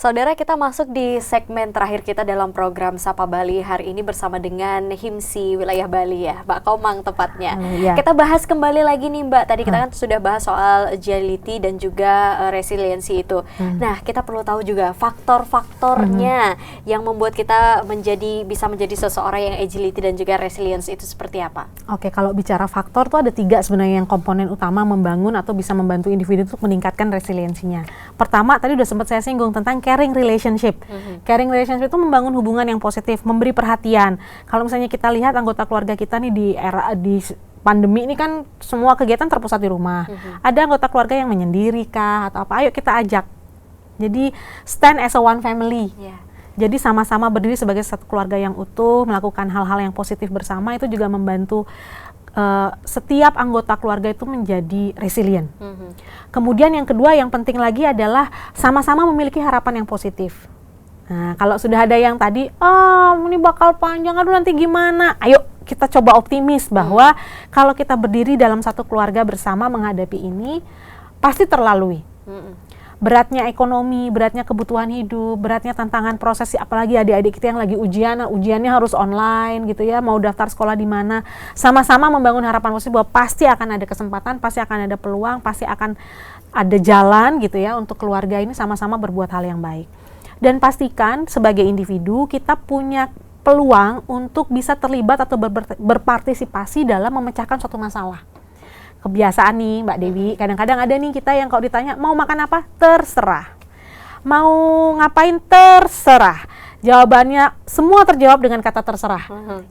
Saudara, kita masuk di segmen terakhir kita dalam program Sapa Bali hari ini bersama dengan HIMSI Wilayah Bali ya, Mbak Komang tepatnya. Kita bahas kembali lagi nih Mbak, tadi kita kan sudah bahas soal agility dan juga resiliensi itu. Nah, kita perlu tahu juga faktor-faktornya yang membuat kita bisa menjadi seseorang yang agility dan juga resilience itu seperti apa? Oke, kalau bicara faktor tuh ada 3 sebenarnya yang komponen utama membangun atau bisa membantu individu untuk meningkatkan resiliensinya. Pertama, tadi udah sempat saya singgung tentang caring relationship. Caring relationship itu membangun hubungan yang positif, memberi perhatian. Kalau misalnya kita lihat anggota keluarga kita nih di pandemi ini kan semua kegiatan terpusat di rumah. Ada anggota keluarga yang menyendiri kah atau apa? Ayo kita ajak. Jadi stand as a one family. Jadi sama-sama berdiri sebagai satu keluarga yang utuh, melakukan hal-hal yang positif bersama, itu juga membantu setiap anggota keluarga itu menjadi resilient. Kemudian yang kedua yang penting lagi adalah sama-sama memiliki harapan yang positif. Nah, kalau sudah ada yang tadi, ini bakal panjang, aduh nanti gimana? Ayo kita coba optimis bahwa kalau kita berdiri dalam satu keluarga bersama menghadapi ini, pasti terlalui. Beratnya ekonomi, beratnya kebutuhan hidup, beratnya tantangan proses, apalagi adik-adik kita yang lagi ujiannya harus online gitu ya, mau daftar sekolah di mana, sama-sama membangun harapan positif bahwa pasti akan ada kesempatan, pasti akan ada peluang, pasti akan ada jalan gitu ya untuk keluarga ini sama-sama berbuat hal yang baik. Dan pastikan sebagai individu kita punya peluang untuk bisa terlibat atau berpartisipasi dalam memecahkan suatu masalah. Kebiasaan nih Mbak Dewi, kadang-kadang ada nih kita yang kalau ditanya mau makan apa, terserah. Mau ngapain, terserah. Jawabannya semua terjawab dengan kata terserah.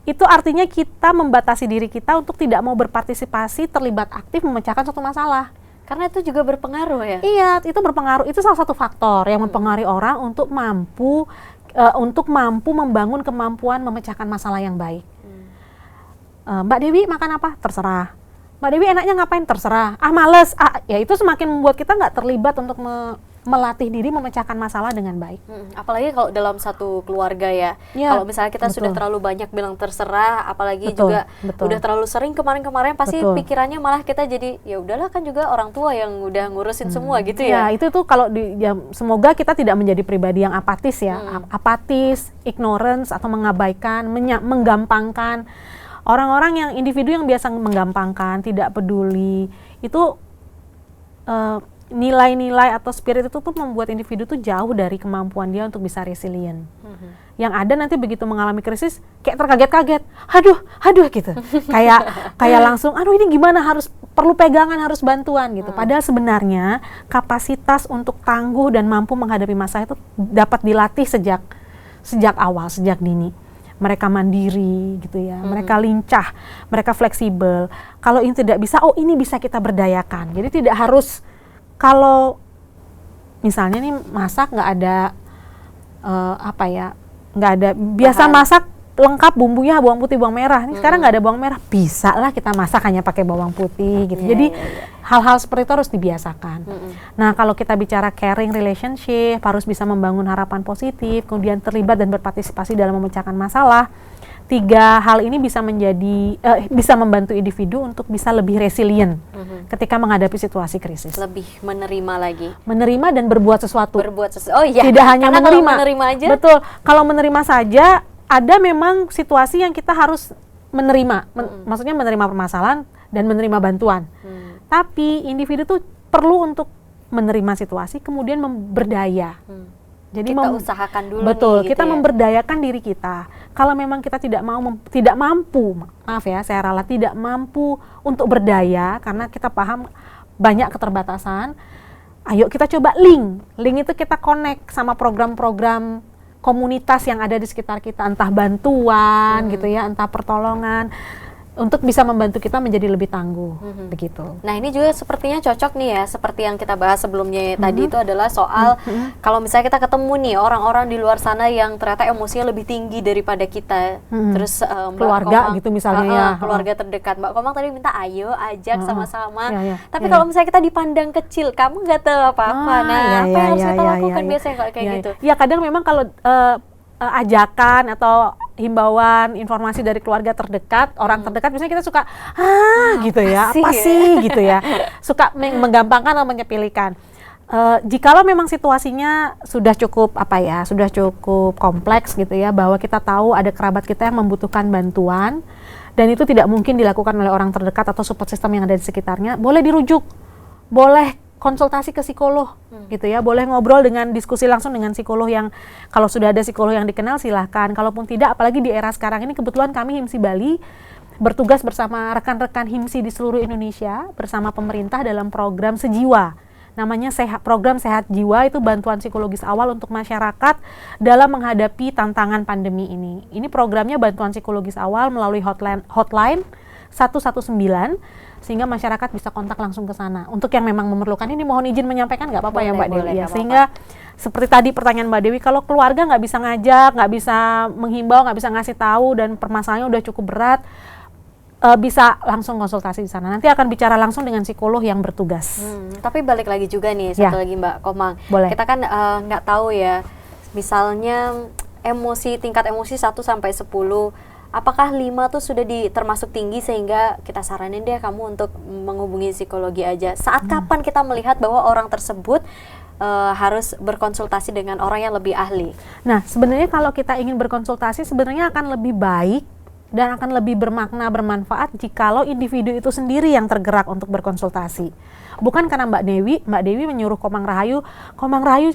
Itu artinya kita membatasi diri kita untuk tidak mau berpartisipasi, terlibat aktif memecahkan suatu masalah. Karena itu juga berpengaruh ya? Iya, itu berpengaruh. Itu salah satu faktor yang mempengaruhi orang untuk mampu membangun kemampuan memecahkan masalah yang baik. Mbak Dewi makan apa? Terserah. Mbak Dewi enaknya ngapain? Terserah. Males. Ya itu semakin membuat kita nggak terlibat untuk melatih diri memecahkan masalah dengan baik. Apalagi kalau dalam satu keluarga ya. Kalau misalnya kita sudah terlalu banyak bilang terserah, apalagi juga udah terlalu sering kemarin-kemarin, pasti pikirannya malah kita jadi ya udahlah kan juga orang tua yang udah ngurusin semua gitu ya. Ya itu tuh kalau semoga kita tidak menjadi pribadi yang apatis ya. Apatis, ignorance atau mengabaikan, menggampangkan. Orang-orang yang individu yang biasa menggampangkan, tidak peduli, itu nilai-nilai atau spirit itu tuh membuat individu tuh jauh dari kemampuan dia untuk bisa resilient. Yang ada nanti begitu mengalami krisis, kayak terkaget-kaget, aduh gitu, kayak langsung, aduh ini gimana, perlu pegangan, harus bantuan gitu. Padahal sebenarnya kapasitas untuk tangguh dan mampu menghadapi masalah itu dapat dilatih sejak awal, sejak dini. Mereka mandiri gitu ya, mereka lincah, mereka fleksibel. Kalau ini tidak bisa, ini bisa kita berdayakan. Jadi tidak harus, kalau misalnya nih masak nggak ada nggak ada biasa masak lengkap bumbunya bawang putih, bawang merah. Ini sekarang nggak ada bawang merah, bisa lah kita masak hanya pakai bawang putih gitu. Jadi hal-hal seperti itu harus dibiasakan. Nah, kalau kita bicara caring relationship, harus bisa membangun harapan positif, kemudian terlibat dan berpartisipasi dalam memecahkan masalah. 3 hal ini bisa membantu individu untuk bisa lebih resilient ketika menghadapi situasi krisis. Lebih menerima lagi. Menerima dan berbuat sesuatu. Tidak hanya menerima aja. Betul. Kalau menerima saja, ada memang situasi yang kita harus menerima, maksudnya menerima permasalahan dan menerima bantuan. Tapi individu tuh perlu untuk menerima situasi, kemudian berdaya. Jadi kita usahakan dulu. Betul, nih, kita gitu ya? memberdayakan diri kita. Kalau memang kita tidak mampu, maaf ya, saya ralat tidak mampu untuk berdaya karena kita paham banyak keterbatasan. Ayo kita coba link itu kita connect sama program-program komunitas yang ada di sekitar kita, entah bantuan gitu ya, entah pertolongan, untuk bisa membantu kita menjadi lebih tangguh, begitu. Nah, ini juga sepertinya cocok nih ya, seperti yang kita bahas sebelumnya tadi itu adalah soal kalau misalnya kita ketemu nih orang-orang di luar sana yang ternyata emosinya lebih tinggi daripada kita, terus keluarga Komang, gitu misalnya keluarga terdekat, Mbak Komang tadi minta ayo ajak sama-sama, tapi kalau misalnya kita dipandang kecil, kamu nggak tahu apa-apa, apa yang harus kita lakukan biasanya kalau kayak gitu? Ya kadang memang kalau ajakan atau himbauan informasi dari keluarga terdekat, orang terdekat, biasanya kita suka gitu ya, apa sih gitu ya, suka menggampangkan atau menyepelekan. Jikalau memang situasinya sudah cukup kompleks gitu ya, bahwa kita tahu ada kerabat kita yang membutuhkan bantuan dan itu tidak mungkin dilakukan oleh orang terdekat atau support system yang ada di sekitarnya, boleh dirujuk, boleh konsultasi ke psikolog gitu ya, boleh ngobrol dengan diskusi langsung dengan psikolog yang, kalau sudah ada psikolog yang dikenal silahkan, kalaupun tidak, apalagi di era sekarang ini kebetulan kami HIMSI Bali bertugas bersama rekan-rekan HIMSI di seluruh Indonesia bersama pemerintah dalam program Sejiwa. Namanya program Sehat Jiwa, itu bantuan psikologis awal untuk masyarakat dalam menghadapi tantangan pandemi ini. Ini programnya bantuan psikologis awal melalui hotline 119, sehingga masyarakat bisa kontak langsung ke sana. Untuk yang memang memerlukan ini, mohon izin menyampaikan nggak apa-apa ya Mbak Dewi ya. Sehingga seperti tadi pertanyaan Mbak Dewi, kalau keluarga nggak bisa ngajak, nggak bisa menghimbau, nggak bisa ngasih tahu dan permasalahannya udah cukup berat, bisa langsung konsultasi di sana. Nanti akan bicara langsung dengan psikolog yang bertugas. Tapi balik lagi juga nih, satu lagi Mbak Komang. Boleh. Kita kan nggak tahu ya, misalnya tingkat emosi 1-10, apakah 5 tuh sudah termasuk tinggi sehingga kita saranin deh kamu untuk menghubungi psikologi aja. Saat kapan kita melihat bahwa orang tersebut harus berkonsultasi dengan orang yang lebih ahli? Nah, sebenarnya kalau kita ingin berkonsultasi, sebenarnya akan lebih baik dan akan lebih bermakna, bermanfaat jikalau individu itu sendiri yang tergerak untuk berkonsultasi. Bukan karena Mbak Dewi menyuruh Komang Rahayu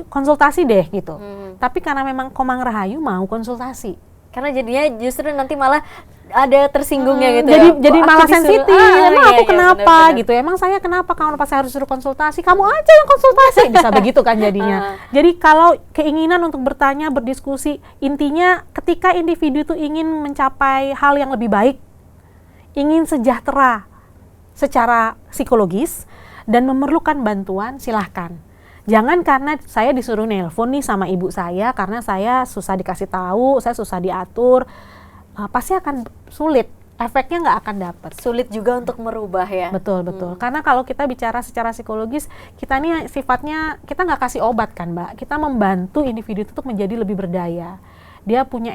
konsultasi deh gitu. Tapi karena memang Komang Rahayu mau konsultasi. Karena jadinya justru nanti malah ada tersinggungnya gitu. Jadi malah sensitif. Emang aku kenapa bener. gitu? Emang saya kenapa kamu pas harus suruh konsultasi? Kamu aja yang konsultasi. Bisa begitu kan jadinya. Jadi kalau keinginan untuk bertanya, berdiskusi, intinya ketika individu itu ingin mencapai hal yang lebih baik, ingin sejahtera secara psikologis dan memerlukan bantuan, silahkan. Jangan karena saya disuruh nelpon nih sama ibu saya karena saya susah dikasih tahu, saya susah diatur, pasti akan sulit, efeknya nggak akan dapat. Sulit juga untuk merubah ya. Betul. Karena kalau kita bicara secara psikologis, kita nih sifatnya kita nggak kasih obat kan Mbak, kita membantu individu itu untuk menjadi lebih berdaya. Dia punya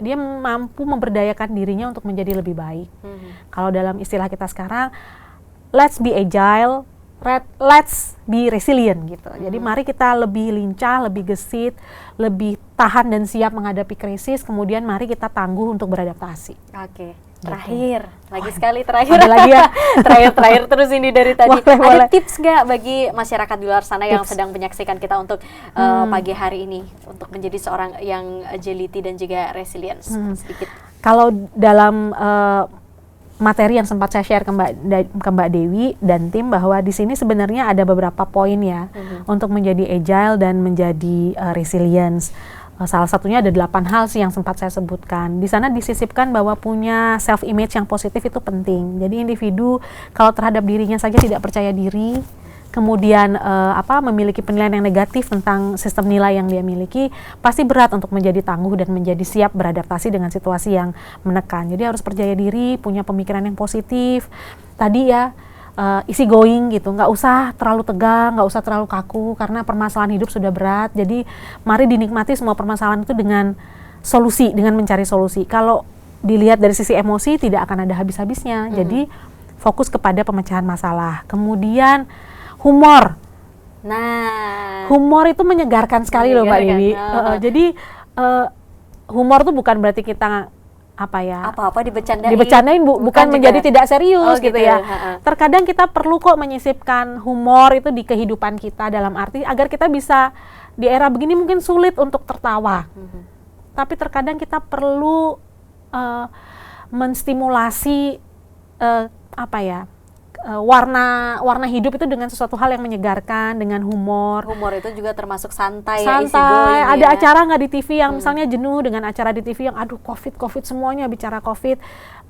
dia mampu memberdayakan dirinya untuk menjadi lebih baik. Kalau dalam istilah kita sekarang, let's be agile, let's be resilient gitu. Jadi mari kita lebih lincah, lebih gesit, lebih tahan dan siap menghadapi krisis. Kemudian mari kita tangguh untuk beradaptasi. Oke. Terakhir, lagi sekali terakhir. Ada lagi ya? terakhir terus ini dari tadi. Boleh. Ada tips nggak bagi masyarakat di luar sana yang sedang menyaksikan kita untuk pagi hari ini untuk menjadi seorang yang agility dan juga resilience? Sedikit. Kalau dalam materi yang sempat saya share ke Mbak Dewi dan tim, bahwa di sini sebenarnya ada beberapa poin ya untuk menjadi agile dan menjadi resilience. Salah satunya ada 8 hal sih yang sempat saya sebutkan. Di sana disisipkan bahwa punya self image yang positif itu penting. Jadi individu kalau terhadap dirinya saja tidak percaya diri, kemudian memiliki penilaian yang negatif tentang sistem nilai yang dia miliki, pasti berat untuk menjadi tangguh dan menjadi siap beradaptasi dengan situasi yang menekan. Jadi harus percaya diri, punya pemikiran yang positif. Tadi ya, easy going gitu, nggak usah terlalu tegang, nggak usah terlalu kaku, karena permasalahan hidup sudah berat. Jadi mari dinikmati semua permasalahan itu dengan solusi, dengan mencari solusi. Kalau dilihat dari sisi emosi tidak akan ada habis-habisnya. Jadi fokus kepada pemecahan masalah. Kemudian humor. Nah, humor itu menyegarkan sekali loh Mbak Dewi. Jadi humor tuh bukan berarti kita apa-apa dibecandain bukan menjadi tidak serius gitu ya. Terkadang kita perlu kok menyisipkan humor itu di kehidupan kita, dalam arti agar kita bisa di era begini mungkin sulit untuk tertawa. Tapi terkadang kita perlu menstimulasi warna hidup itu dengan sesuatu hal yang menyegarkan, dengan humor. Humor itu juga termasuk santai ada acara nggak di TV yang misalnya jenuh dengan acara di TV yang aduh covid semuanya bicara covid,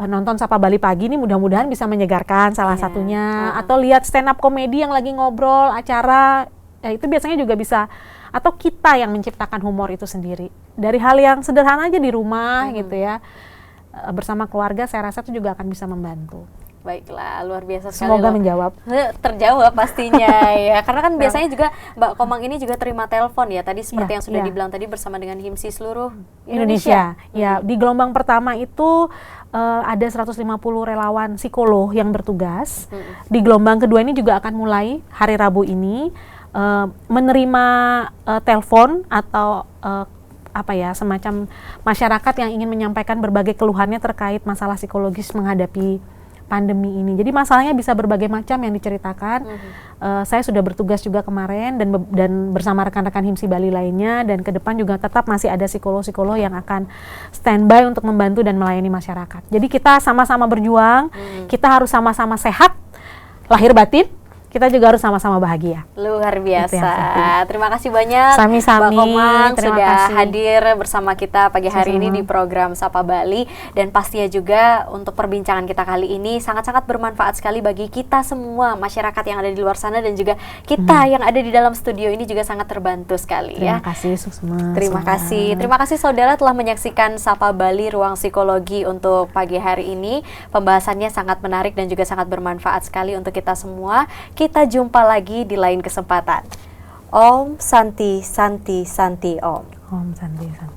nonton Sapa Bali Pagi ini mudah-mudahan bisa menyegarkan salah satunya. Atau lihat stand up komedi yang lagi ngobrol acara, itu biasanya juga bisa. Atau kita yang menciptakan humor itu sendiri dari hal yang sederhana aja di rumah gitu ya, bersama keluarga, saya rasa itu juga akan bisa membantu. Baiklah, luar biasa sekali. Semoga menjawab. Terjawab pastinya ya. Karena kan biasanya juga Mbak Komang ini juga terima telepon ya. Tadi seperti yang sudah dibilang tadi bersama dengan HIMSI seluruh Indonesia. Ya, di gelombang pertama itu ada 150 relawan psikolog yang bertugas. Di gelombang kedua ini juga akan mulai hari Rabu ini menerima telepon atau semacam masyarakat yang ingin menyampaikan berbagai keluhannya terkait masalah psikologis menghadapi pandemi ini. Jadi masalahnya bisa berbagai macam yang diceritakan. Saya sudah bertugas juga kemarin dan bersama rekan-rekan HIMSI Bali lainnya, dan ke depan juga tetap masih ada psikolog-psikolog yang akan standby untuk membantu dan melayani masyarakat. Jadi kita sama-sama berjuang, kita harus sama-sama sehat, lahir batin. Kita juga harus sama-sama bahagia. Luar biasa. Terima kasih banyak Sami-sami, Mbak Komang sudah kasih. hadir bersama kita pagi hari ini di program Sapa Bali. Dan pastinya juga untuk perbincangan kita kali ini sangat-sangat bermanfaat sekali bagi kita semua, masyarakat yang ada di luar sana dan juga kita yang ada di dalam studio ini juga sangat terbantu sekali. Terima kasih Susma. Terima kasih. Terima kasih saudara telah menyaksikan Sapa Bali Ruang Psikologi untuk pagi hari ini. Pembahasannya sangat menarik dan juga sangat bermanfaat sekali untuk kita semua. Kita jumpa lagi di lain kesempatan. Om Santi Santi Santi Om. Om Santi Santi.